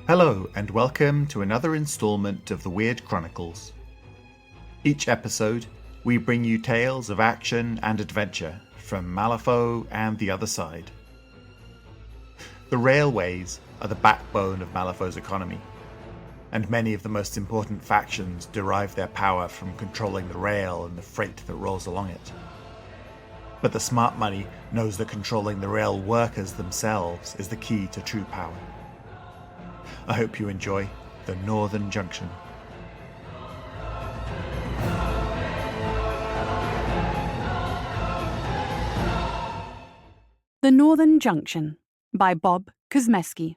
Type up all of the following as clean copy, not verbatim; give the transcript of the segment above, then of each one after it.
Hello, and welcome to another installment of the Weird Chronicles. Each episode, we bring you tales of action and adventure from Malifaux and the other side. The railways are the backbone of Malifaux's economy, and many of the most important factions derive their power from controlling the rail and the freight that rolls along it. But the smart money knows that controlling the rail workers themselves is the key to true power. I hope you enjoy the Northern Junction. The Northern Junction by Bob Kuzmeski.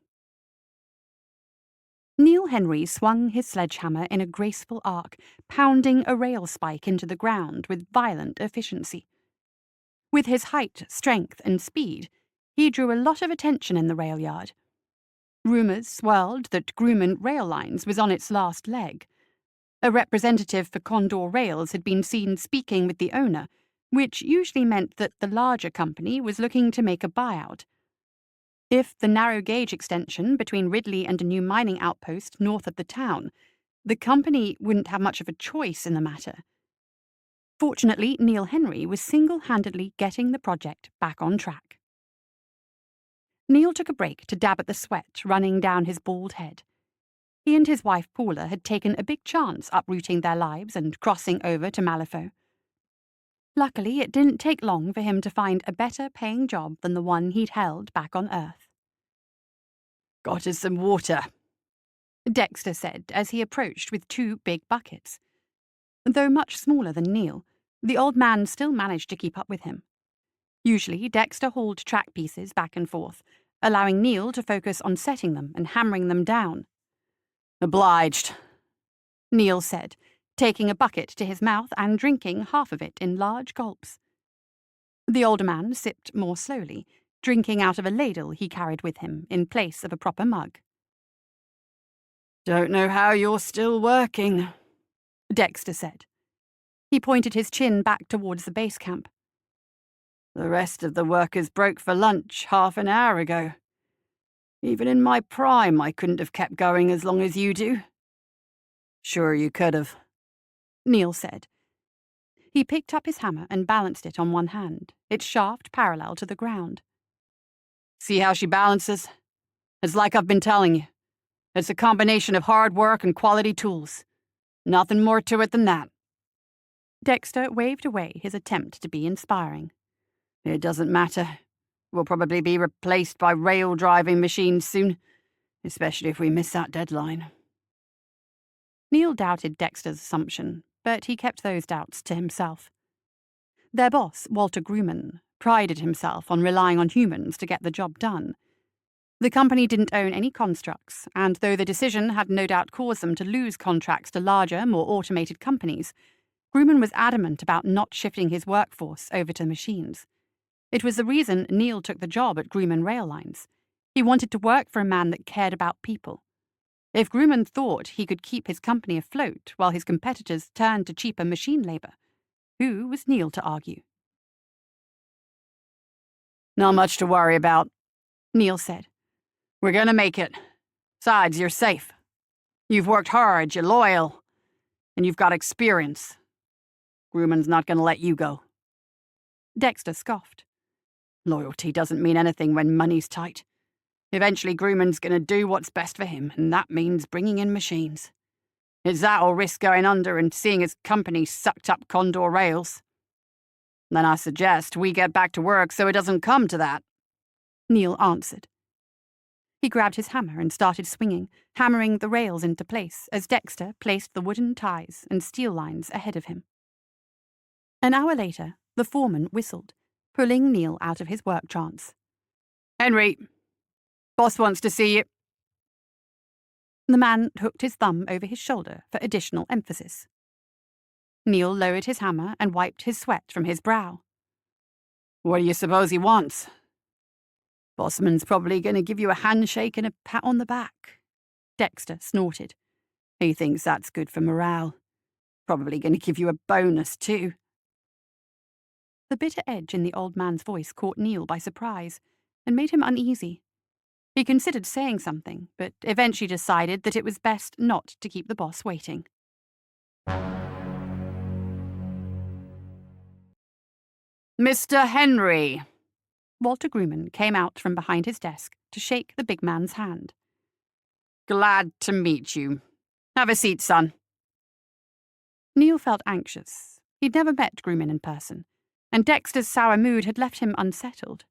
Neil Henry swung his sledgehammer in a graceful arc, pounding a rail spike into the ground with violent efficiency. With his height, strength, and speed, he drew a lot of attention in the rail yard. Rumours swirled that Grumman Rail Lines was on its last leg. A representative for Condor Rails had been seen speaking with the owner, which usually meant that the larger company was looking to make a buyout. If the narrow gauge extension between Ridley and a new mining outpost north of the town, the company wouldn't have much of a choice in the matter. Fortunately, Neil Henry was single-handedly getting the project back on track. Neil took a break to dab at the sweat running down his bald head. He and his wife Paula had taken a big chance uprooting their lives and crossing over to Malifaux. Luckily, it didn't take long for him to find a better-paying job than the one he'd held back on Earth. "Got us some water," Dexter said as he approached with two big buckets. Though much smaller than Neil, the old man still managed to keep up with him. Usually, Dexter hauled track pieces back and forth, allowing Neil to focus on setting them and hammering them down. "Obliged," Neil said, taking a bucket to his mouth and drinking half of it in large gulps. The older man sipped more slowly, drinking out of a ladle he carried with him in place of a proper mug. "Don't know how you're still working," Dexter said. He pointed his chin back towards the base camp. "The rest of the workers broke for lunch half an hour ago. Even in my prime, I couldn't have kept going as long as you do." "Sure you could have," Neil said. He picked up his hammer and balanced it on one hand, its shaft parallel to the ground. "See how she balances? It's like I've been telling you. It's a combination of hard work and quality tools. Nothing more to it than that." Dexter waved away his attempt to be inspiring. "It doesn't matter. We'll probably be replaced by rail-driving machines soon, especially if we miss that deadline." Neil doubted Dexter's assumption, but he kept those doubts to himself. Their boss, Walter Grumman, prided himself on relying on humans to get the job done. The company didn't own any constructs, and though the decision had no doubt caused them to lose contracts to larger, more automated companies, Grumman was adamant about not shifting his workforce over to machines. It was the reason Neil took the job at Grumman Rail Lines. He wanted to work for a man that cared about people. If Grumman thought he could keep his company afloat while his competitors turned to cheaper machine labor, who was Neil to argue? "Not much to worry about," Neil said. "We're going to make it. Besides, you're safe. You've worked hard, you're loyal, and you've got experience. Grumman's not going to let you go." Dexter scoffed. "Loyalty doesn't mean anything when money's tight. Eventually Grumman's going to do what's best for him, and that means bringing in machines. It's that or risk going under and seeing his company sucked up Condor Rails. Then I suggest we get back to work so it doesn't come to that," Neil answered. He grabbed his hammer and started swinging, hammering the rails into place as Dexter placed the wooden ties and steel lines ahead of him. An hour later, the foreman whistled, pulling Neil out of his work trance. "Henry, boss wants to see you." The man hooked his thumb over his shoulder for additional emphasis. Neil lowered his hammer and wiped his sweat from his brow. "What do you suppose he wants?" "Bossman's probably going to give you a handshake and a pat on the back," Dexter snorted. "He thinks that's good for morale. Probably going to give you a bonus, too." The bitter edge in the old man's voice caught Neil by surprise and made him uneasy. He considered saying something, but eventually decided that it was best not to keep the boss waiting. "Mr. Henry!" Walter Grumman came out from behind his desk to shake the big man's hand. "Glad to meet you. Have a seat, son." Neil felt anxious. He'd never met Grumman in person, and Dexter's sour mood had left him unsettled.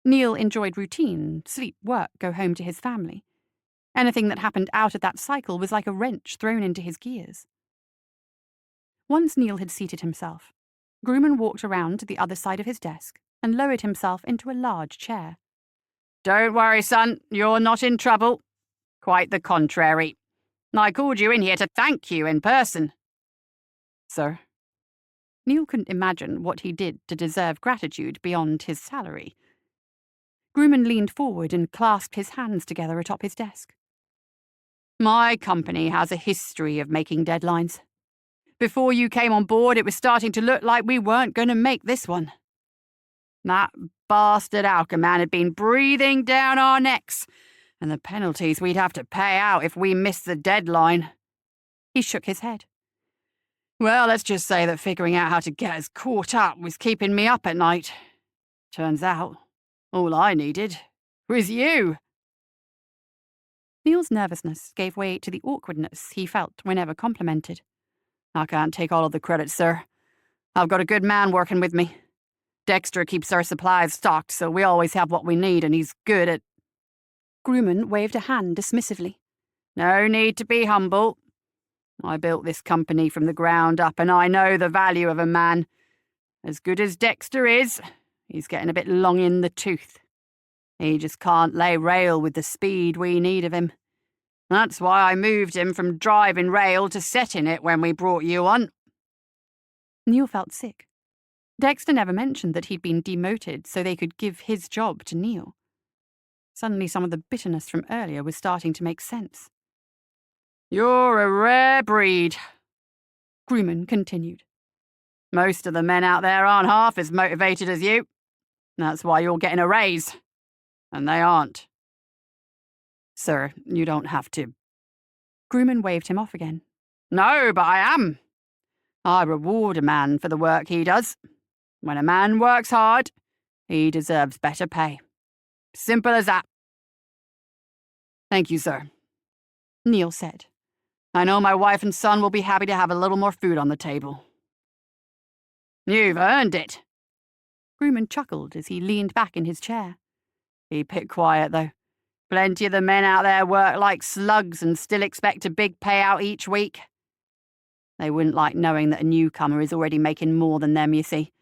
Neil enjoyed routine, sleep, work, go home to his family. Anything that happened out of that cycle was like a wrench thrown into his gears. Once Neil had seated himself, Grumman walked around to the other side of his desk and lowered himself into a large chair. "Don't worry, son, you're not in trouble. Quite the contrary. I called you in here to thank you in person." "Sir?" Neil couldn't imagine what he did to deserve gratitude beyond his salary. Grumman leaned forward and clasped his hands together atop his desk. "My company has a history of making deadlines. Before you came on board, it was starting to look like we weren't going to make this one. That bastard Alchemman had been breathing down our necks, and the penalties we'd have to pay out if we missed the deadline." He shook his head. "Well, let's just say that figuring out how to get us caught up was keeping me up at night. Turns out, all I needed was you." Neil's nervousness gave way to the awkwardness he felt whenever complimented. "I can't take all of the credit, sir. I've got a good man working with me. Dexter keeps our supplies stocked, so we always have what we need, and he's good at—" Grumman waved a hand dismissively. "No need to be humble. I built this company from the ground up, and I know the value of a man. As good as Dexter is, he's getting a bit long in the tooth. He just can't lay rail with the speed we need of him. That's why I moved him from driving rail to setting it when we brought you on." Neil felt sick. Dexter never mentioned that he'd been demoted so they could give his job to Neil. Suddenly some of the bitterness from earlier was starting to make sense. "You're a rare breed," Grumman continued. "Most of the men out there aren't half as motivated as you. That's why you're getting a raise. And they aren't." "Sir, you don't have to." Grumman waved him off again. "No, but I am. I reward a man for the work he does. When a man works hard, he deserves better pay. Simple as that." "Thank you, sir," Neil said. "I know my wife and son will be happy to have a little more food on the table." "You've earned it." Grumman chuckled as he leaned back in his chair. "Keep it quiet, though. Plenty of the men out there work like slugs and still expect a big payout each week. They wouldn't like knowing that a newcomer is already making more than them, you see."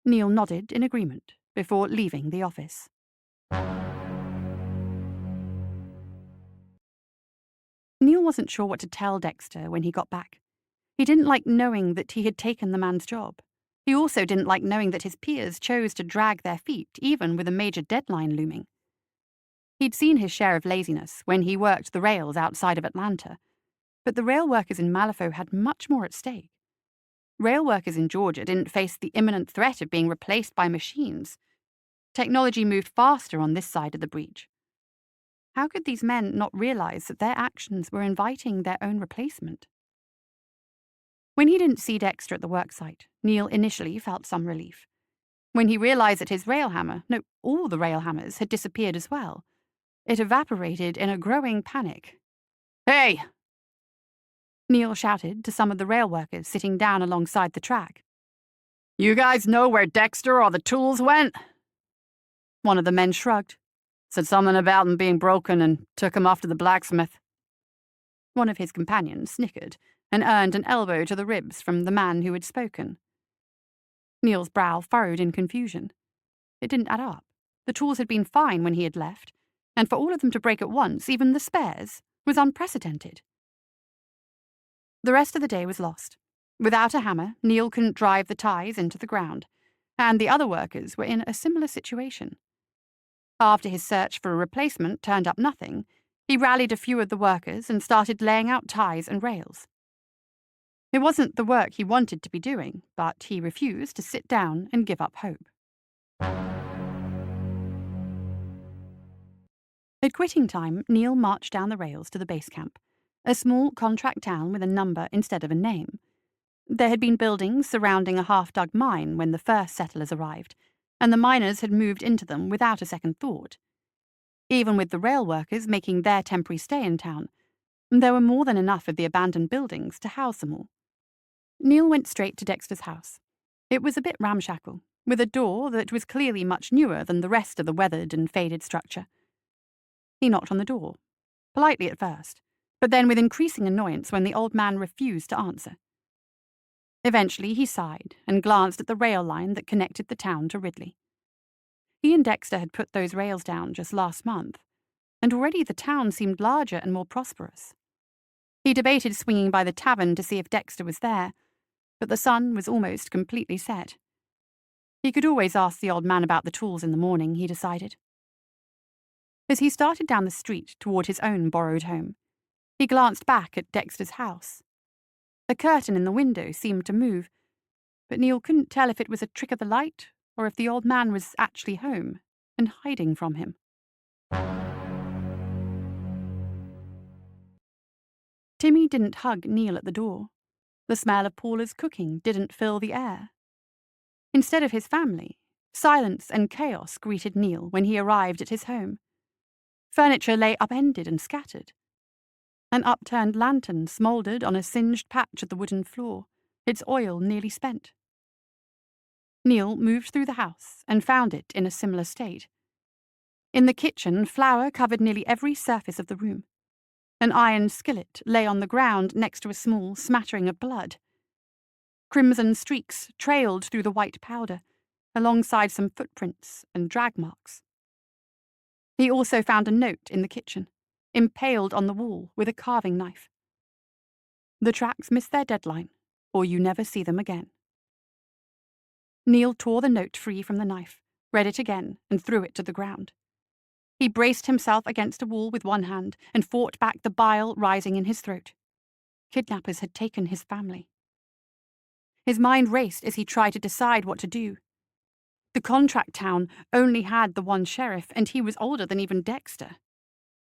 Neil nodded in agreement before leaving the office. Neil wasn't sure what to tell Dexter when he got back. He didn't like knowing that he had taken the man's job. He also didn't like knowing that his peers chose to drag their feet, even with a major deadline looming. He'd seen his share of laziness when he worked the rails outside of Atlanta, but the rail workers in Malifaux had much more at stake. Rail workers in Georgia didn't face the imminent threat of being replaced by machines. Technology moved faster on this side of the breach. How could these men not realize that their actions were inviting their own replacement? When he didn't see Dexter at the worksite, Neil initially felt some relief. When he realized that his railhammer, no, all the railhammers, had disappeared as well, it evaporated in a growing panic. "Hey!" Neil shouted to some of the rail workers sitting down alongside the track. "You guys know where Dexter or the tools went?" One of the men shrugged, said something about them being broken, and took them off to the blacksmith. One of his companions snickered and earned an elbow to the ribs from the man who had spoken. Neil's brow furrowed in confusion. It didn't add up. The tools had been fine when he had left, and for all of them to break at once, even the spares, was unprecedented. The rest of the day was lost. Without a hammer, Neil couldn't drive the ties into the ground, and the other workers were in a similar situation. After his search for a replacement turned up nothing, he rallied a few of the workers and started laying out ties and rails. It wasn't the work he wanted to be doing, but he refused to sit down and give up hope. At quitting time, Neil marched down the rails to the base camp, a small contract town with a number instead of a name. There had been buildings surrounding a half-dug mine when the first settlers arrived, and the miners had moved into them without a second thought. Even with the rail workers making their temporary stay in town, there were more than enough of the abandoned buildings to house them all. Neil went straight to Dexter's house. It was a bit ramshackle, with a door that was clearly much newer than the rest of the weathered and faded structure. He knocked on the door, politely at first, but then with increasing annoyance when the old man refused to answer. Eventually he sighed and glanced at the rail line that connected the town to Ridley. He and Dexter had put those rails down just last month, and already the town seemed larger and more prosperous. He debated swinging by the tavern to see if Dexter was there, but the sun was almost completely set. He could always ask the old man about the tools in the morning, he decided. As he started down the street toward his own borrowed home, he glanced back at Dexter's house. The curtain in the window seemed to move, but Neil couldn't tell if it was a trick of the light or if the old man was actually home and hiding from him. Timmy didn't hug Neil at the door. The smell of Paula's cooking didn't fill the air. Instead of his family, silence and chaos greeted Neil when he arrived at his home. Furniture lay upended and scattered. An upturned lantern smouldered on a singed patch of the wooden floor, its oil nearly spent. Neil moved through the house and found it in a similar state. In the kitchen, flour covered nearly every surface of the room. An iron skillet lay on the ground next to a small smattering of blood. Crimson streaks trailed through the white powder, alongside some footprints and drag marks. He also found a note in the kitchen, impaled on the wall with a carving knife. The tracks miss their deadline, or you never see them again. Neil tore the note free from the knife, read it again, and threw it to the ground. He braced himself against a wall with one hand and fought back the bile rising in his throat. Kidnappers had taken his family. His mind raced as he tried to decide what to do. The contract town only had the one sheriff, and he was older than even Dexter.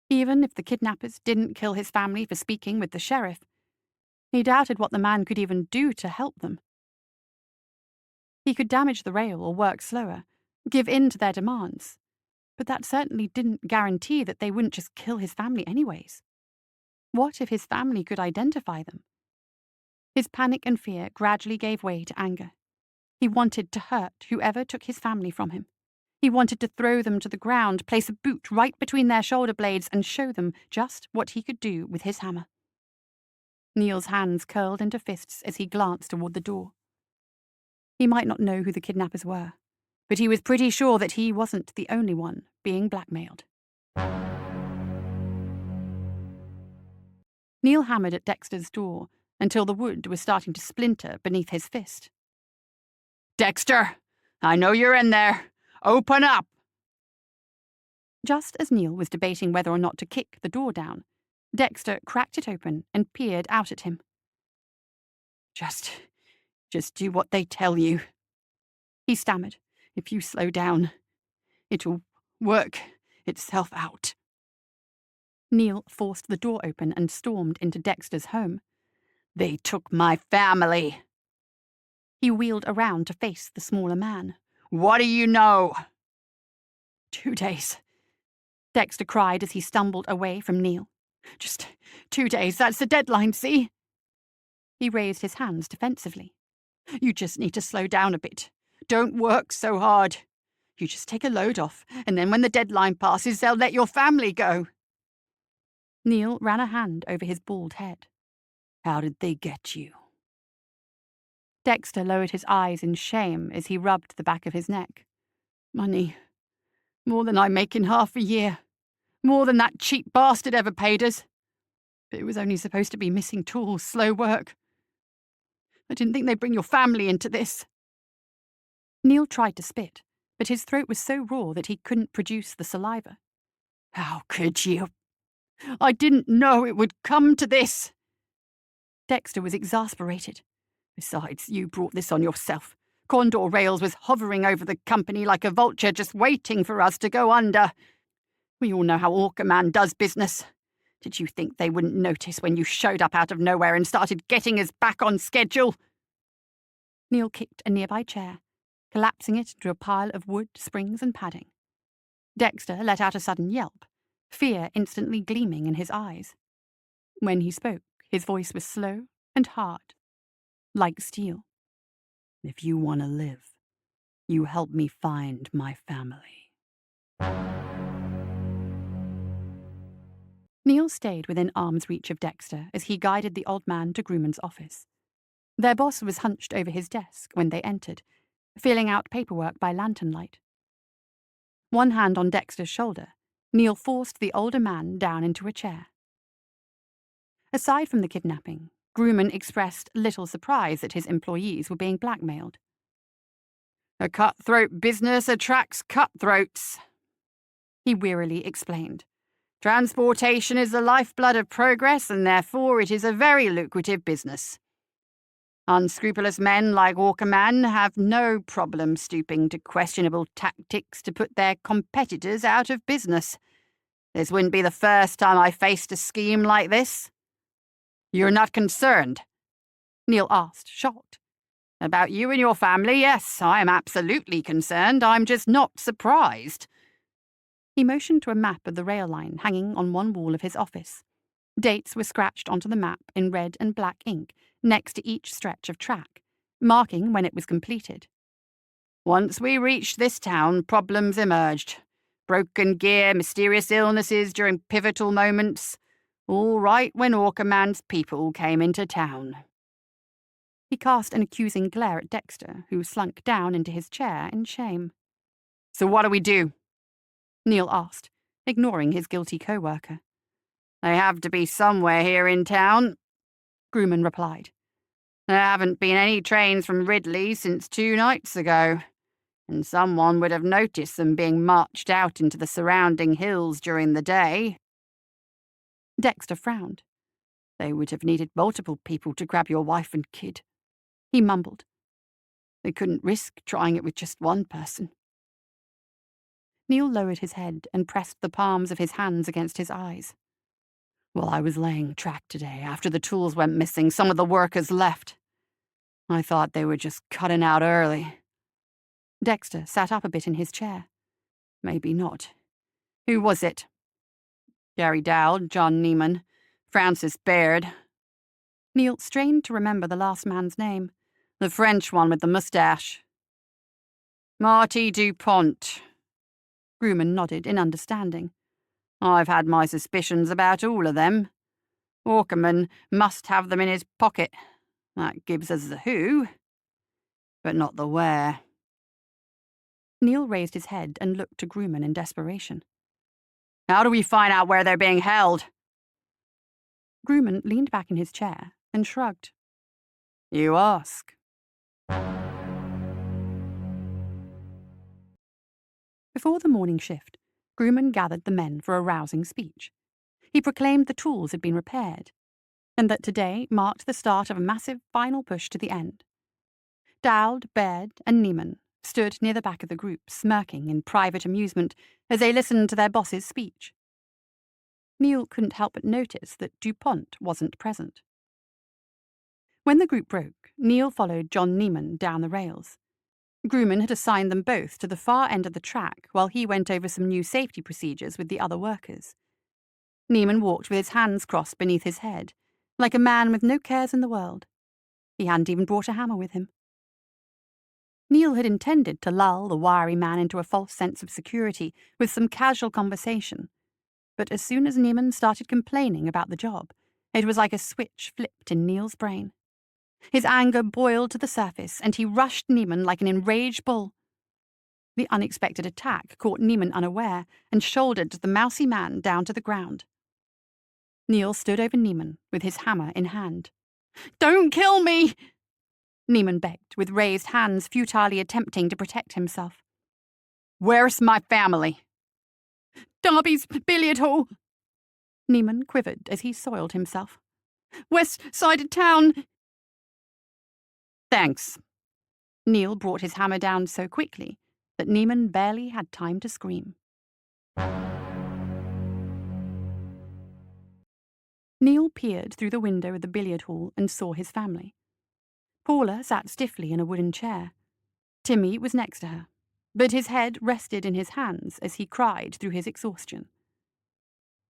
Even if the kidnappers didn't kill his family for speaking with the sheriff, he doubted what the man could even do to help them. He could damage the rail or work slower, give in to their demands, but that certainly didn't guarantee that they wouldn't just kill his family anyways. What if his family could identify them? His panic and fear gradually gave way to anger. He wanted to hurt whoever took his family from him. He wanted to throw them to the ground, place a boot right between their shoulder blades, and show them just what he could do with his hammer. Neil's hands curled into fists as he glanced toward the door. He might not know who the kidnappers were, but he was pretty sure that he wasn't the only one being blackmailed. Neil hammered at Dexter's door until the wood was starting to splinter beneath his fist. "Dexter, I know you're in there. Open up!" Just as Neil was debating whether or not to kick the door down, Dexter cracked it open and peered out at him. Just do what they tell you," he stammered. "If you slow down, it'll work itself out." Neil forced the door open and stormed into Dexter's home. "They took my family." He wheeled around to face the smaller man. "What do you know?" 2 days, Dexter cried as he stumbled away from Neil. "Just 2 days, that's the deadline, see?" He raised his hands defensively. "You just need to slow down a bit. Don't work so hard. You just take a load off, and then when the deadline passes, they'll let your family go." Neil ran a hand over his bald head. "How did they get you?" Dexter lowered his eyes in shame as he rubbed the back of his neck. "Money. More than I make in half a year. More than that cheap bastard ever paid us. But it was only supposed to be missing tools, slow work. I didn't think they'd bring your family into this." Neil tried to spit, but his throat was so raw that he couldn't produce the saliva. "How could you? I didn't know it would come to this." Dexter was exasperated. "Besides, you brought this on yourself. Condor Rails was hovering over the company like a vulture just waiting for us to go under. We all know how Orca Man does business. Did you think they wouldn't notice when you showed up out of nowhere and started getting us back on schedule? Neil kicked a nearby chair, collapsing it into a pile of wood, springs, and padding. Dexter let out a sudden yelp, fear instantly gleaming in his eyes. When he spoke, his voice was slow and hard, like steel. If you want to live, you help me find my family. Neil stayed within arm's reach of Dexter as he guided the old man to Grumman's office. Their boss was hunched over his desk when they entered, filling out paperwork by lantern light. One hand on Dexter's shoulder, Neil forced the older man down into a chair. Aside from the kidnapping, Grumman expressed little surprise that his employees were being blackmailed. A cutthroat business attracts cutthroats, he wearily explained. Transportation is the lifeblood of progress, and therefore it is a very lucrative business. Unscrupulous men like Orca Man have no problem stooping to questionable tactics to put their competitors out of business. This wouldn't be the first time I faced a scheme like this. You're not concerned? Neil asked, shocked. About you and your family, yes, I am absolutely concerned. I'm just not surprised. He motioned to a map of the rail line hanging on one wall of his office. Dates were scratched onto the map in red and black ink next to each stretch of track, marking when it was completed. Once we reached this town, problems emerged. Broken gear, mysterious illnesses during pivotal moments. All right when Orca Man's people came into town. He cast an accusing glare at Dexter, who slunk down into his chair in shame. So what do we do? Neil asked, ignoring his guilty co-worker. They have to be somewhere here in town, Grumman replied. There haven't been any trains from Ridley since 2 nights ago, and someone would have noticed them being marched out into the surrounding hills during the day. Dexter frowned. They would have needed multiple people to grab your wife and kid, he mumbled. They couldn't risk trying it with just one person. Neil lowered his head and pressed the palms of his hands against his eyes. While I was laying track today, after the tools went missing, some of the workers left. I thought they were just cutting out early. Dexter sat up a bit in his chair. Maybe not. Who was it? Gary Dowd, John Neiman, Francis Baird. Neil strained to remember the last man's name. The French one with the moustache. Marty Dupont. Grumman nodded in understanding. I've had my suspicions about all of them. Orcaman must have them in his pocket. That gives us the who, but not the where. Neil raised his head and looked to Grumman in desperation. How do we find out where they're being held? Grumman leaned back in his chair and shrugged. You ask. Before the morning shift, Grumman gathered the men for a rousing speech. He proclaimed the tools had been repaired, and that today marked the start of a massive final push to the end. Dowd, Baird, and Neiman stood near the back of the group, smirking in private amusement as they listened to their boss's speech. Neil couldn't help but notice that Dupont wasn't present. When the group broke, Neil followed John Neiman down the rails. Grumman had assigned them both to the far end of the track while he went over some new safety procedures with the other workers. Neiman walked with his hands crossed beneath his head, like a man with no cares in the world. He hadn't even brought a hammer with him. Neil had intended to lull the wiry man into a false sense of security with some casual conversation, but as soon as Neiman started complaining about the job, it was like a switch flipped in Neil's brain. His anger boiled to the surface, and he rushed Neiman like an enraged bull. The unexpected attack caught Neiman unaware and shouldered the mousy man down to the ground. Neil stood over Neiman with his hammer in hand. Don't kill me! Neiman begged, with raised hands futilely attempting to protect himself. Where's my family? Darby's billiard hall. Neiman quivered as he soiled himself. West side of town. Thanks. Neil brought his hammer down so quickly that Neiman barely had time to scream. Neil peered through the window of the billiard hall and saw his family. Paula sat stiffly in a wooden chair. Timmy was next to her, but his head rested in his hands as he cried through his exhaustion.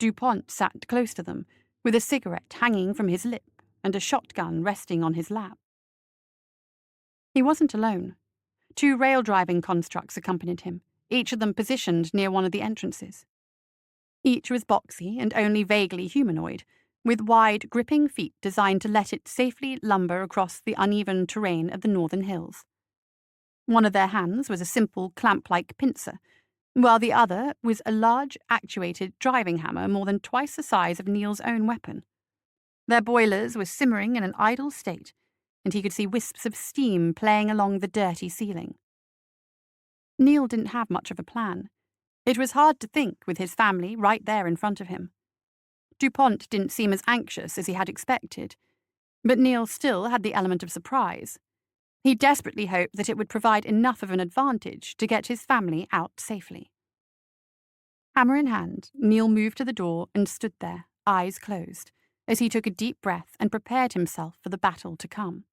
DuPont sat close to them, with a cigarette hanging from his lip and a shotgun resting on his lap. He wasn't alone. 2 rail driving constructs accompanied him, each of them positioned near one of the entrances. Each was boxy and only vaguely humanoid, with wide, gripping feet designed to let it safely lumber across the uneven terrain of the northern hills. One of their hands was a simple clamp-like pincer, while the other was a large, actuated driving hammer more than twice the size of Neil's own weapon. Their boilers were simmering in an idle state, and he could see wisps of steam playing along the dirty ceiling. Neil didn't have much of a plan. It was hard to think with his family right there in front of him. DuPont didn't seem as anxious as he had expected, but Neil still had the element of surprise. He desperately hoped that it would provide enough of an advantage to get his family out safely. Hammer in hand, Neil moved to the door and stood there, eyes closed, as he took a deep breath and prepared himself for the battle to come.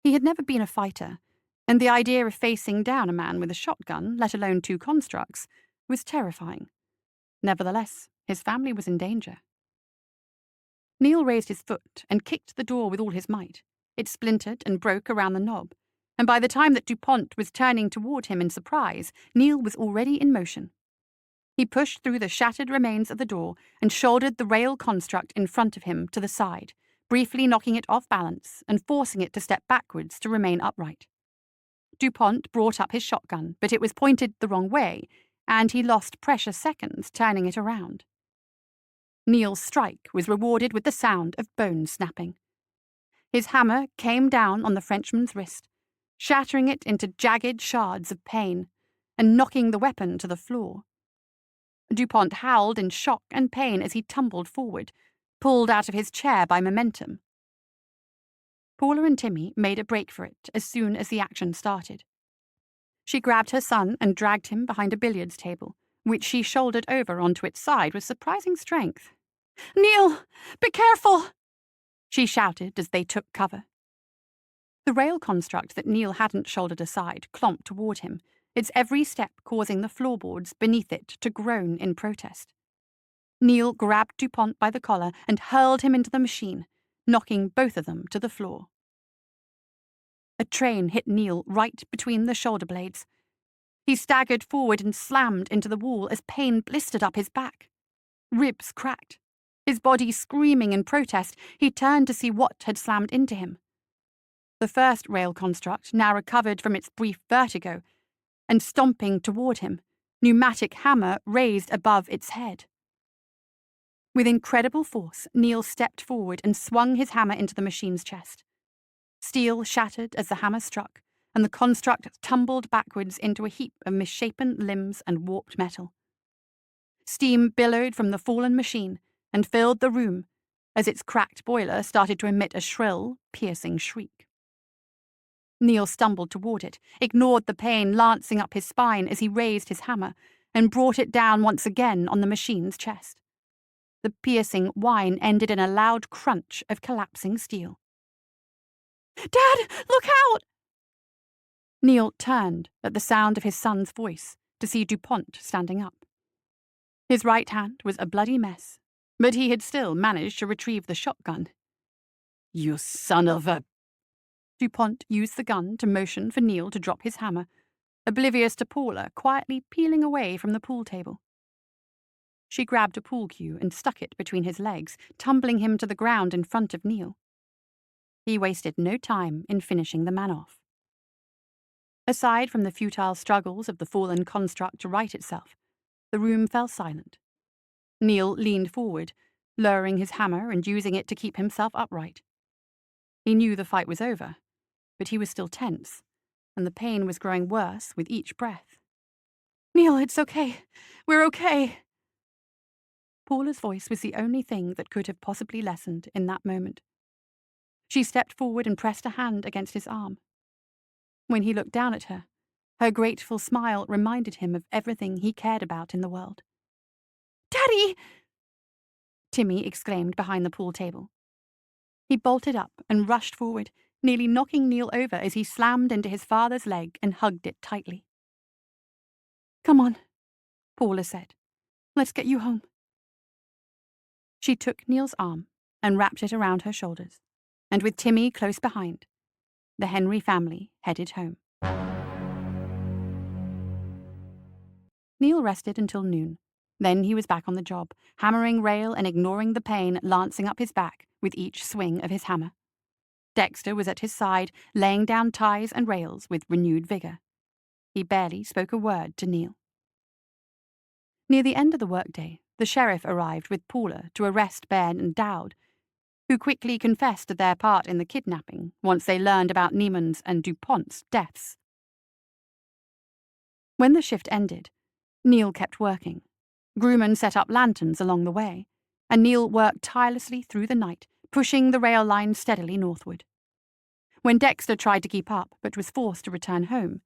He had never been a fighter, and the idea of facing down a man with a shotgun, let alone 2 constructs, was terrifying. Nevertheless, his family was in danger. Neil raised his foot and kicked the door with all his might. It splintered and broke around the knob, and by the time that DuPont was turning toward him in surprise, Neil was already in motion. He pushed through the shattered remains of the door and shouldered the rail construct in front of him to the side, briefly knocking it off balance and forcing it to step backwards to remain upright. DuPont brought up his shotgun, but it was pointed the wrong way, and he lost precious seconds turning it around. Neil's strike was rewarded with the sound of bone snapping. His hammer came down on the Frenchman's wrist, shattering it into jagged shards of pain and knocking the weapon to the floor. DuPont howled in shock and pain as he tumbled forward, pulled out of his chair by momentum. Paula and Timmy made a break for it as soon as the action started. She grabbed her son and dragged him behind a billiards table, which she shouldered over onto its side with surprising strength. "Neil, be careful!" she shouted as they took cover. The rail construct that Neil hadn't shouldered aside clomped toward him, its every step causing the floorboards beneath it to groan in protest. Neil grabbed DuPont by the collar and hurled him into the machine, knocking both of them to the floor. A train hit Neil right between the shoulder blades. He staggered forward and slammed into the wall as pain blistered up his back. Ribs cracked. His body screaming in protest, he turned to see what had slammed into him. The first rail construct now recovered from its brief vertigo, and stomping toward him, pneumatic hammer raised above its head. With incredible force, Neil stepped forward and swung his hammer into the machine's chest. Steel shattered as the hammer struck, and the construct tumbled backwards into a heap of misshapen limbs and warped metal. Steam billowed from the fallen machine and filled the room as its cracked boiler started to emit a shrill, piercing shriek. Neil stumbled toward it, ignored the pain lancing up his spine as he raised his hammer, and brought it down once again on the machine's chest. The piercing whine ended in a loud crunch of collapsing steel. "Dad, look out!" Neil turned at the sound of his son's voice to see DuPont standing up. His right hand was a bloody mess, but he had still managed to retrieve the shotgun. "You son of a—" DuPont used the gun to motion for Neil to drop his hammer, oblivious to Paula quietly peeling away from the pool table. She grabbed a pool cue and stuck it between his legs, tumbling him to the ground in front of Neil. He wasted no time in finishing the man off. Aside from the futile struggles of the fallen construct to right itself, the room fell silent. Neil leaned forward, lowering his hammer and using it to keep himself upright. He knew the fight was over, but he was still tense, and the pain was growing worse with each breath. "Neil, it's okay. We're okay." Paula's voice was the only thing that could have possibly lessened in that moment. She stepped forward and pressed a hand against his arm. When he looked down at her, her grateful smile reminded him of everything he cared about in the world. "Daddy!" Timmy exclaimed behind the pool table. He bolted up and rushed forward, nearly knocking Neil over as he slammed into his father's leg and hugged it tightly. "Come on," Paula said. "Let's get you home." She took Neil's arm and wrapped it around her shoulders, and with Timmy close behind, the Henry family headed home. Neil rested until noon. Then he was back on the job, hammering rail and ignoring the pain lancing up his back with each swing of his hammer. Dexter was at his side, laying down ties and rails with renewed vigor. He barely spoke a word to Neil. Near the end of the workday, the sheriff arrived with Paula to arrest Ben and Dowd, who quickly confessed to their part in the kidnapping once they learned about Neiman's and DuPont's deaths. When the shift ended, Neil kept working. Grumman set up lanterns along the way, and Neil worked tirelessly through the night, pushing the rail line steadily northward. When Dexter tried to keep up but was forced to return home,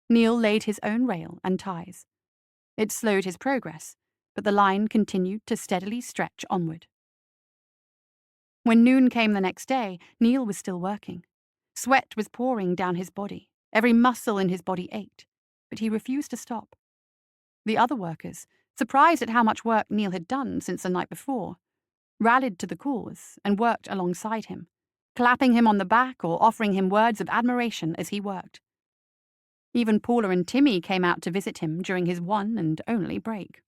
Neil laid his own rail and ties. It slowed his progress, but the line continued to steadily stretch onward. When noon came the next day, Neil was still working. Sweat was pouring down his body. Every muscle in his body ached, but he refused to stop. The other workers, surprised at how much work Neil had done since the night before, rallied to the cause and worked alongside him, clapping him on the back or offering him words of admiration as he worked. Even Paula and Timmy came out to visit him during his one and only break.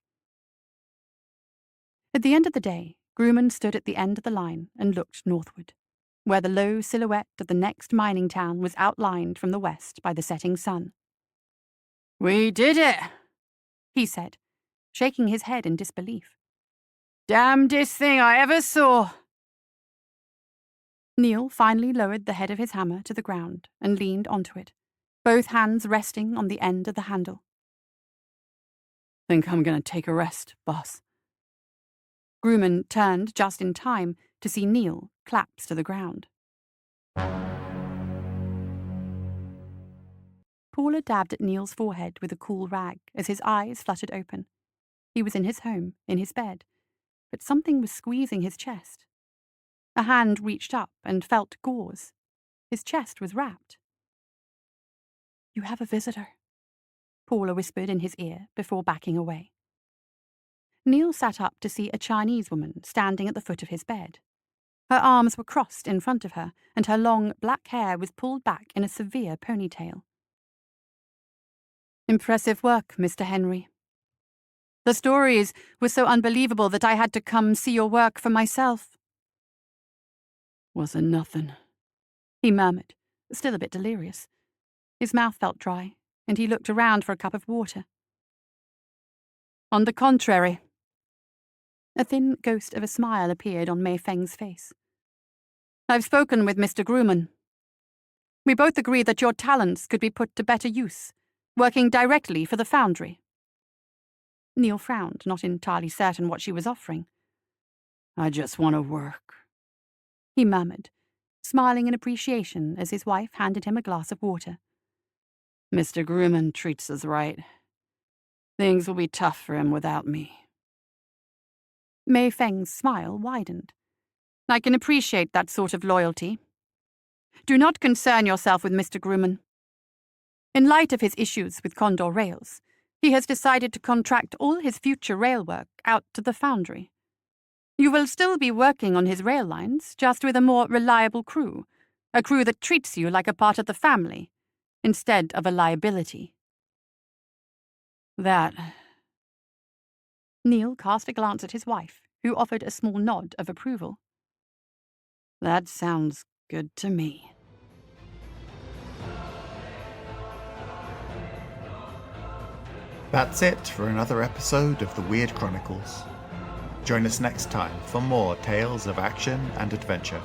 At the end of the day, Grumman stood at the end of the line and looked northward, where the low silhouette of the next mining town was outlined from the west by the setting sun. "We did it," he said, shaking his head in disbelief. "Damnedest thing I ever saw." Neil finally lowered the head of his hammer to the ground and leaned onto it, both hands resting on the end of the handle. "Think I'm gonna take a rest, boss." Grumman turned just in time to see Neil collapse to the ground. Paula dabbed at Neil's forehead with a cool rag as his eyes fluttered open. He was in his home, in his bed, but something was squeezing his chest. A hand reached up and felt gauze. His chest was wrapped. "You have a visitor," Paula whispered in his ear before backing away. Neil sat up to see a Chinese woman standing at the foot of his bed. Her arms were crossed in front of her, and her long black hair was pulled back in a severe ponytail. "Impressive work, Mr. Henry. The stories were so unbelievable that I had to come see your work for myself." "Wasn't nothing," he murmured, still a bit delirious. His mouth felt dry, and he looked around for a cup of water. "On the contrary." A thin ghost of a smile appeared on Mei Feng's face. "I've spoken with Mr. Grumman. We both agree that your talents could be put to better use, working directly for the foundry." Neil frowned, not entirely certain what she was offering. "I just want to work," he murmured, smiling in appreciation as his wife handed him a glass of water. "Mr. Grumman treats us right. Things will be tough for him without me." Mei Feng's smile widened. "I can appreciate that sort of loyalty. Do not concern yourself with Mr. Grumman. In light of his issues with Condor Rails, he has decided to contract all his future rail work out to the foundry. You will still be working on his rail lines, just with a more reliable crew, a crew that treats you like a part of the family, instead of a liability." "That..." Neil cast a glance at his wife, who offered a small nod of approval. "That sounds good to me." That's it for another episode of the Weird Chronicles. Join us next time for more tales of action and adventure.